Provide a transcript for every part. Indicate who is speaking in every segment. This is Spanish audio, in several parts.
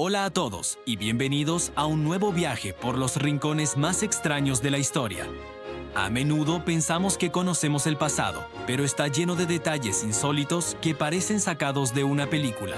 Speaker 1: Hola a todos y bienvenidos a un nuevo viaje por los rincones más extraños de la historia. A menudo pensamos que conocemos el pasado, pero está lleno de detalles insólitos que parecen sacados de una película.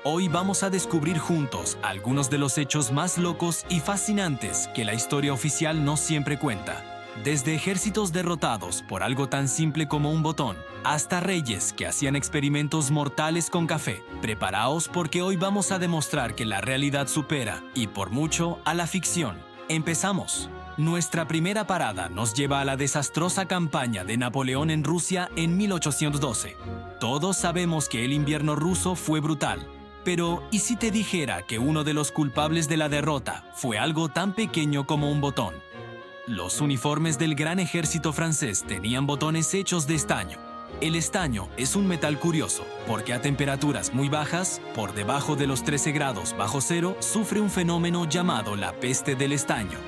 Speaker 1: Hoy vamos a descubrir juntos algunos de los hechos más locos y fascinantes que la historia oficial no siempre cuenta. Desde ejércitos derrotados por algo tan simple como un botón, hasta reyes que hacían experimentos mortales con café. Preparaos porque hoy vamos a demostrar que la realidad supera, y por mucho, a la ficción. ¡Empezamos! Nuestra primera parada nos lleva a la desastrosa campaña de Napoleón en Rusia en 1812. Todos sabemos que el invierno ruso fue brutal. Pero, ¿y si te dijera que uno de los culpables de la derrota fue algo tan pequeño como un botón? Los uniformes del gran ejército francés tenían botones hechos de estaño. El estaño es un metal curioso, porque a temperaturas muy bajas, por debajo de los 13 grados bajo cero, sufre un fenómeno llamado la peste del estaño.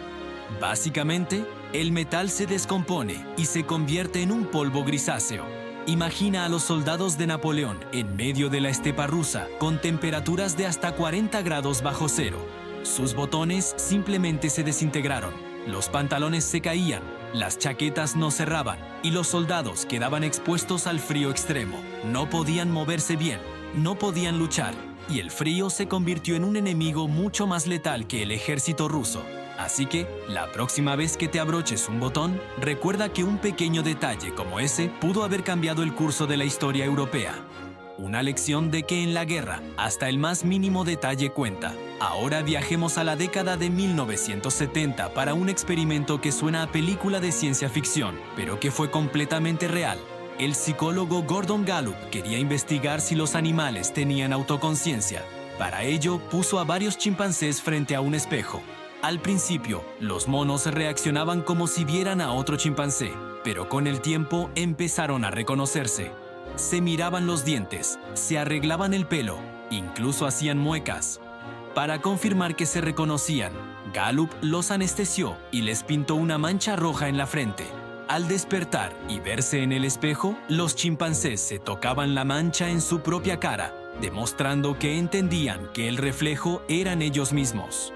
Speaker 1: Básicamente, el metal se descompone y se convierte en un polvo grisáceo. Imagina a los soldados de Napoleón en medio de la estepa rusa, con temperaturas de hasta 40 grados bajo cero. Sus botones simplemente se desintegraron. Los pantalones se caían, las chaquetas no cerraban y los soldados quedaban expuestos al frío extremo. No podían moverse bien, no podían luchar y el frío se convirtió en un enemigo mucho más letal que el ejército ruso. Así que, la próxima vez que te abroches un botón, recuerda que un pequeño detalle como ese pudo haber cambiado el curso de la historia europea. Una lección de que en la guerra, hasta el más mínimo detalle cuenta. Ahora viajemos a la década de 1970 para un experimento que suena a película de ciencia ficción, pero que fue completamente real. El psicólogo Gordon Gallup quería investigar si los animales tenían autoconciencia. Para ello, puso a varios chimpancés frente a un espejo. Al principio, los monos reaccionaban como si vieran a otro chimpancé, pero con el tiempo empezaron a reconocerse. Se miraban los dientes, se arreglaban el pelo, incluso hacían muecas. Para confirmar que se reconocían, Gallup los anestesió y les pintó una mancha roja en la frente. Al despertar y verse en el espejo, los chimpancés se tocaban la mancha en su propia cara, demostrando que entendían que el reflejo eran ellos mismos.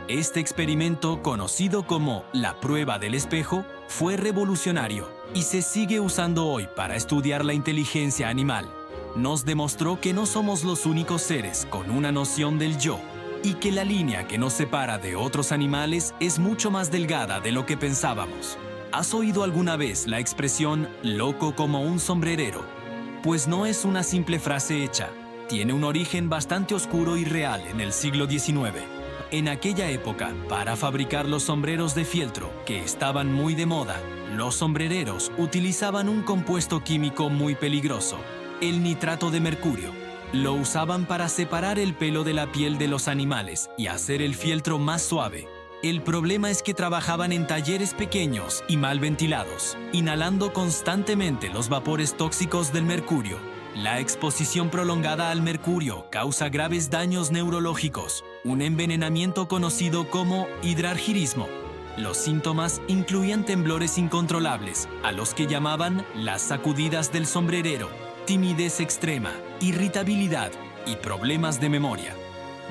Speaker 1: Este experimento, conocido como la prueba del espejo, fue revolucionario y se sigue usando hoy para estudiar la inteligencia animal. Nos demostró que no somos los únicos seres con una noción del yo y que la línea que nos separa de otros animales es mucho más delgada de lo que pensábamos. ¿Has oído alguna vez la expresión loco como un sombrerero? Pues no es una simple frase hecha. Tiene un origen bastante oscuro y real en el siglo XIX. En aquella época, para fabricar los sombreros de fieltro, que estaban muy de moda, los sombrereros utilizaban un compuesto químico muy peligroso, el nitrato de mercurio. Lo usaban para separar el pelo de la piel de los animales y hacer el fieltro más suave. El problema es que trabajaban en talleres pequeños y mal ventilados, inhalando constantemente los vapores tóxicos del mercurio. La exposición prolongada al mercurio causa graves daños neurológicos, un envenenamiento conocido como hidrargirismo. Los síntomas incluían temblores incontrolables, a los que llamaban las sacudidas del sombrerero, timidez extrema, irritabilidad y problemas de memoria.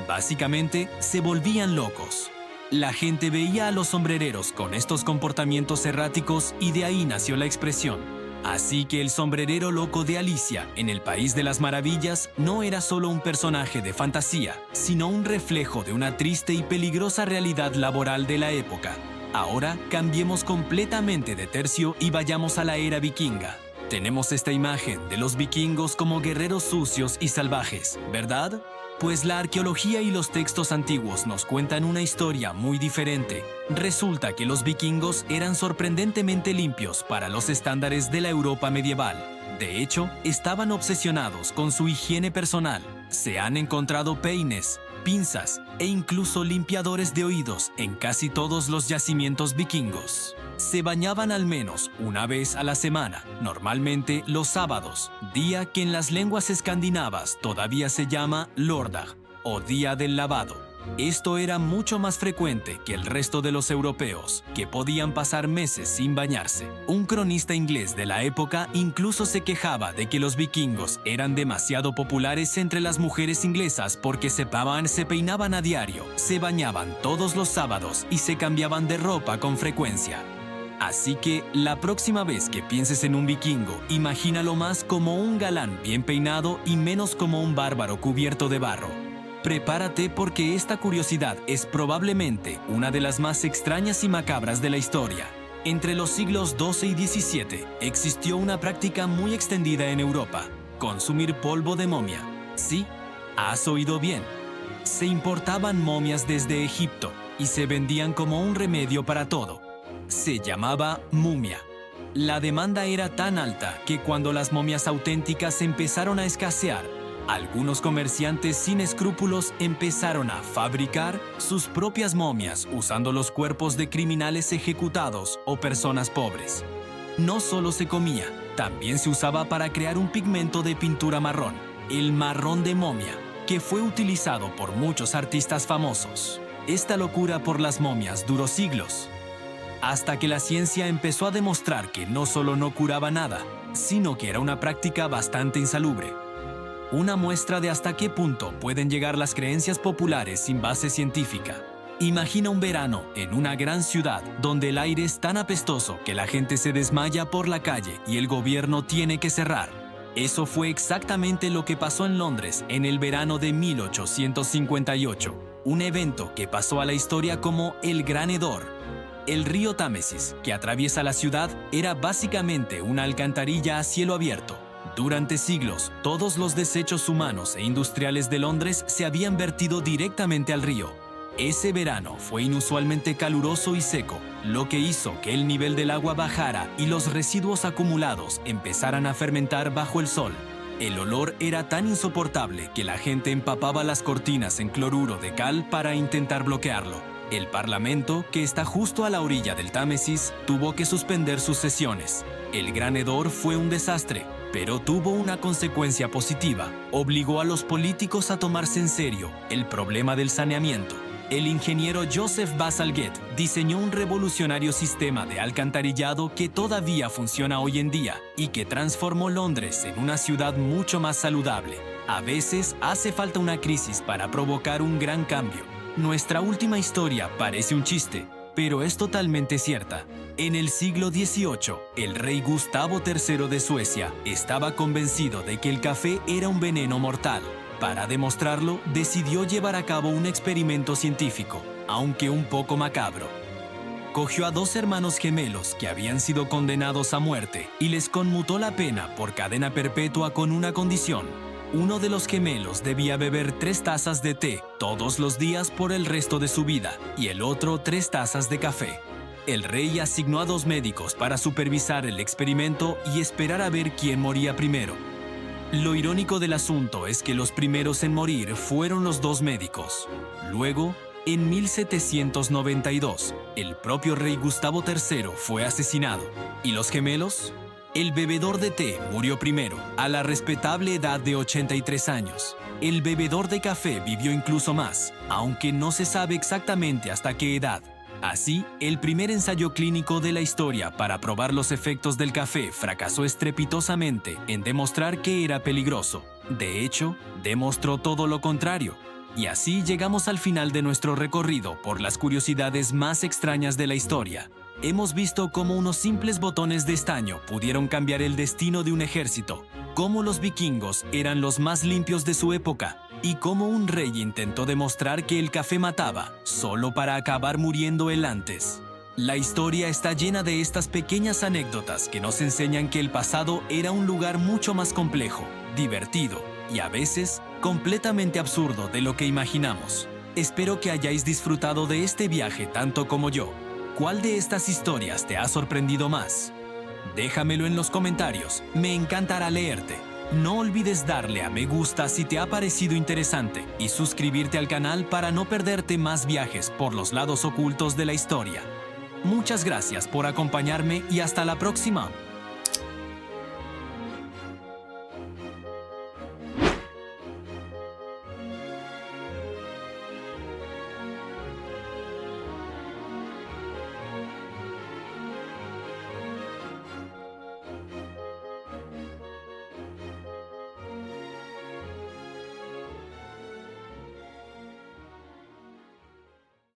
Speaker 1: Básicamente, se volvían locos. La gente veía a los sombrereros con estos comportamientos erráticos y de ahí nació la expresión. Así que el sombrerero loco de Alicia, en el País de las Maravillas, no era solo un personaje de fantasía, sino un reflejo de una triste y peligrosa realidad laboral de la época. Ahora cambiemos completamente de tercio y vayamos a la era vikinga. Tenemos esta imagen de los vikingos como guerreros sucios y salvajes, ¿verdad? Pues la arqueología y los textos antiguos nos cuentan una historia muy diferente. Resulta que los vikingos eran sorprendentemente limpios para los estándares de la Europa medieval. De hecho, estaban obsesionados con su higiene personal. Se han encontrado peines, pinzas e incluso limpiadores de oídos en casi todos los yacimientos vikingos. Se bañaban al menos una vez a la semana, normalmente los sábados, día que en las lenguas escandinavas todavía se llama lørdag o día del lavado. Esto era mucho más frecuente que el resto de los europeos, que podían pasar meses sin bañarse. Un cronista inglés de la época incluso se quejaba de que los vikingos eran demasiado populares entre las mujeres inglesas porque se peinaban a diario, se bañaban todos los sábados y se cambiaban de ropa con frecuencia. Así que, la próxima vez que pienses en un vikingo, imagínalo más como un galán bien peinado y menos como un bárbaro cubierto de barro. Prepárate porque esta curiosidad es probablemente una de las más extrañas y macabras de la historia. Entre los siglos XII y XVII existió una práctica muy extendida en Europa: consumir polvo de momia. Sí, has oído bien. Se importaban momias desde Egipto y se vendían como un remedio para todo. Se llamaba mumia. La demanda era tan alta que cuando las momias auténticas empezaron a escasear, algunos comerciantes sin escrúpulos empezaron a fabricar sus propias momias usando los cuerpos de criminales ejecutados o personas pobres. No solo se comía, también se usaba para crear un pigmento de pintura marrón, el marrón de momia, que fue utilizado por muchos artistas famosos. Esta locura por las momias duró siglos, hasta que la ciencia empezó a demostrar que no solo no curaba nada, sino que era una práctica bastante insalubre. Una muestra de hasta qué punto pueden llegar las creencias populares sin base científica. Imagina un verano en una gran ciudad donde el aire es tan apestoso que la gente se desmaya por la calle y el gobierno tiene que cerrar. Eso fue exactamente lo que pasó en Londres en el verano de 1858, un evento que pasó a la historia como el Gran Hedor. El río Támesis, que atraviesa la ciudad, era básicamente una alcantarilla a cielo abierto. Durante siglos, todos los desechos humanos e industriales de Londres se habían vertido directamente al río. Ese verano fue inusualmente caluroso y seco, lo que hizo que el nivel del agua bajara y los residuos acumulados empezaran a fermentar bajo el sol. El olor era tan insoportable que la gente empapaba las cortinas en cloruro de cal para intentar bloquearlo. El Parlamento, que está justo a la orilla del Támesis, tuvo que suspender sus sesiones. El Gran Hedor fue un desastre, pero tuvo una consecuencia positiva. Obligó a los políticos a tomarse en serio el problema del saneamiento. El ingeniero Joseph Bazalgette diseñó un revolucionario sistema de alcantarillado que todavía funciona hoy en día y que transformó Londres en una ciudad mucho más saludable. A veces hace falta una crisis para provocar un gran cambio. Nuestra última historia parece un chiste, pero es totalmente cierta. En el siglo XVIII, el rey Gustavo III de Suecia estaba convencido de que el café era un veneno mortal. Para demostrarlo, decidió llevar a cabo un experimento científico, aunque un poco macabro. Cogió a dos hermanos gemelos que habían sido condenados a muerte y les conmutó la pena por cadena perpetua con una condición. Uno de los gemelos debía beber 3 tazas de té todos los días por el resto de su vida y el otro 3 tazas de café. El rey asignó a 2 médicos para supervisar el experimento y esperar a ver quién moría primero. Lo irónico del asunto es que los primeros en morir fueron los 2 médicos. Luego, en 1792, el propio rey Gustavo III fue asesinado. ¿Y los gemelos? El bebedor de té murió primero, a la respetable edad de 83 años. El bebedor de café vivió incluso más, aunque no se sabe exactamente hasta qué edad. Así, el primer ensayo clínico de la historia para probar los efectos del café fracasó estrepitosamente en demostrar que era peligroso. De hecho, demostró todo lo contrario. Y así llegamos al final de nuestro recorrido por las curiosidades más extrañas de la historia. Hemos visto cómo unos simples botones de estaño pudieron cambiar el destino de un ejército, cómo los vikingos eran los más limpios de su época y cómo un rey intentó demostrar que el café mataba, solo para acabar muriendo él antes. La historia está llena de estas pequeñas anécdotas que nos enseñan que el pasado era un lugar mucho más complejo, divertido y a veces completamente absurdo de lo que imaginamos. Espero que hayáis disfrutado de este viaje tanto como yo. ¿Cuál de estas historias te ha sorprendido más? Déjamelo en los comentarios, me encantará leerte. No olvides darle a me gusta si te ha parecido interesante y suscribirte al canal para no perderte más viajes por los lados ocultos de la historia. Muchas gracias por acompañarme y hasta la próxima.